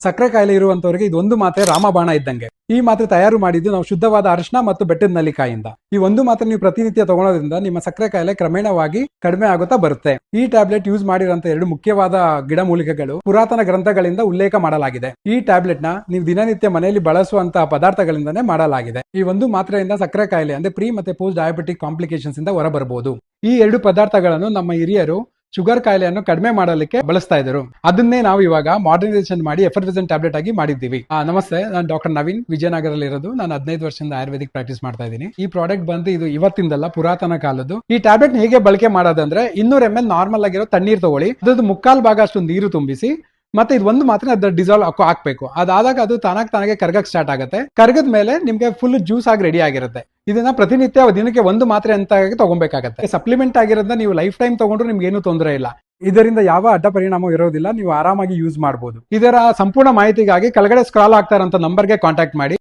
ಸಕ್ಕರೆ ಕಾಯಿಲೆ ಇರುವಂತವರಿಗೆ ಇದೊಂದು ಮಾತ್ರೆ ರಾಮಬಾಣ ಇದ್ದಂಗೆ. ಈ ಮಾತ್ರೆ ತಯಾರು ಮಾಡಿದ್ದು ನಾವು ಶುದ್ಧವಾದ ಅರಿಶಿನ ಮತ್ತು ಬೆಟ್ಟದ ನಲ್ಲಿಕಾಯಿಂದ. ಈ ಒಂದು ಮಾತ್ರೆ ನೀವು ಪ್ರತಿನಿತ್ಯ ತಗೊಳ್ಳೋದ್ರಿಂದ ನಿಮ್ಮ ಸಕ್ಕರೆ ಕಾಯಿಲೆ ಕ್ರಮೇಣವಾಗಿ ಕಡಿಮೆ ಆಗುತ್ತಾ ಬರುತ್ತೆ. ಈ ಟ್ಯಾಬ್ಲೆಟ್ ಯೂಸ್ ಮಾಡಿರುವಂತ 2 ಮುಖ್ಯವಾದ ಗಿಡಮೂಲಿಕೆಗಳು ಪುರಾತನ ಗ್ರಂಥಗಳಿಂದ ಉಲ್ಲೇಖ ಮಾಡಲಾಗಿದೆ. ಈ ಟ್ಯಾಬ್ಲೆಟ್ ನ ನೀವು ದಿನನಿತ್ಯ ಮನೆಯಲ್ಲಿ ಬಳಸುವಂತಹ ಪದಾರ್ಥಗಳಿಂದನೇ ಮಾಡಲಾಗಿದೆ. ಈ ಒಂದು ಮಾತ್ರೆಯಿಂದ ಸಕ್ಕರೆ ಕಾಯಿಲೆ ಅಂದ್ರೆ ಪ್ರೀ ಮತ್ತೆ ಪೋಸ್ಟ್ ಡಯಾಬಿಟಿಕ್ ಕಾಂಪ್ಲಿಕೇಶನ್ಸ್ ಇಂದ ಹೊರಬರಬಹುದು. ಈ 2 ಪದಾರ್ಥಗಳನ್ನು ನಮ್ಮ ಹಿರಿಯರು ಶುಗರ್ ಕಾಯಿಲೆಯನ್ನು ಕಡಿಮೆ ಮಾಡಲಿಕ್ಕೆ ಬಳಸ್ತಾ ಇದ್ರು. ಅದನ್ನೇ ನಾವು ಇವಾಗ ಮಾಡರ್ನೈಸೇಷನ್ ಮಾಡಿ ಎಫರ್ವಿಸೆಂಟ್ ಟ್ಯಾಬ್ಲೆಟ್ ಆಗಿ ಮಾಡಿದ್ದೀವಿ. ನಮಸ್ತೆ, ನಾನು ಡಾಕ್ಟರ್ ನವೀನ್, ವಿಜಯನಗರಲ್ಲಿ ಇರೋದು. ನಾನು 15 ವರ್ಷದಿಂದ ಆಯುರ್ವೇದಿಕ್ ಪ್ರಾಕ್ಟೀಸ್ ಮಾಡ್ತಾ ಇದ್ದೀನಿ. ಈ ಪ್ರಾಡಕ್ಟ್ ಬಂದು ಇದು ಇವತ್ತಿಂದಲ್ಲ, ಪುರಾತನ ಕಾಲದ್ದು. ಈ ಟ್ಯಾಬ್ಲೆಟ್ ಹೇಗೆ ಬಳಕೆ ಮಾಡೋದಂದ್ರೆ 200 ml ನಾರ್ಮಲ್ ಆಗಿರೋ ತಣ್ಣೀರು ತಗೊಳ್ಳಿ, ಅದ್ರದ್ದು 3/4 ಭಾಗ ಅಷ್ಟು ನೀರು ತುಂಬಿಸಿ, ಮತ್ತೆ ಇದು ಒಂದು ಮಾತ್ರ ಅದ್ರ ಡಿಸಾಲ್ವ್ ಹಾಕ್ಬೇಕು. ಅದಾದಾಗ ಅದು ತಾನಾಗೆ ಕರ್ಗಕ್ ಸ್ಟಾರ್ಟ್ ಆಗುತ್ತೆ. ಕರ್ಗದ ಮೇಲೆ ನಿಮ್ಗೆ ಫುಲ್ ಜ್ಯೂಸ್ ಆಗಿ ರೆಡಿ ಆಗಿರುತ್ತೆ. ಇದನ್ನ ಪ್ರತಿನಿತ್ಯ ದಿನಕ್ಕೆ 1 ಮಾತ್ರೆ ಅಂತ ತಗೊಬೇಕಾಗತ್ತೆ. ಸಪ್ಲಿಮೆಂಟ್ ಆಗಿರೋದ್ರಿಂದ ನೀವು ಲೈಫ್ ಟೈಮ್ ತಗೊಂಡ್ರು ನಿಮ್ಗೆ ಏನು ತೊಂದರೆ ಇಲ್ಲ. ಇದರಿಂದ ಯಾವ ಅಡ್ಡ ಪರಿಣಾಮ ಇರೋದಿಲ್ಲ. ನೀವು ಆರಾಮಾಗಿ ಯೂಸ್ ಮಾಡಬಹುದು. ಇದರ ಸಂಪೂರ್ಣ ಮಾಹಿತಿಗಾಗಿ ಕೆಳಗಡೆ ಸ್ಕ್ರಾಲ್ ಆಗ್ತಾ ಇರೋಂತ ನಂಬರ್ಗೆ ಕಾಂಟ್ಯಾಕ್ಟ್ ಮಾಡಿ.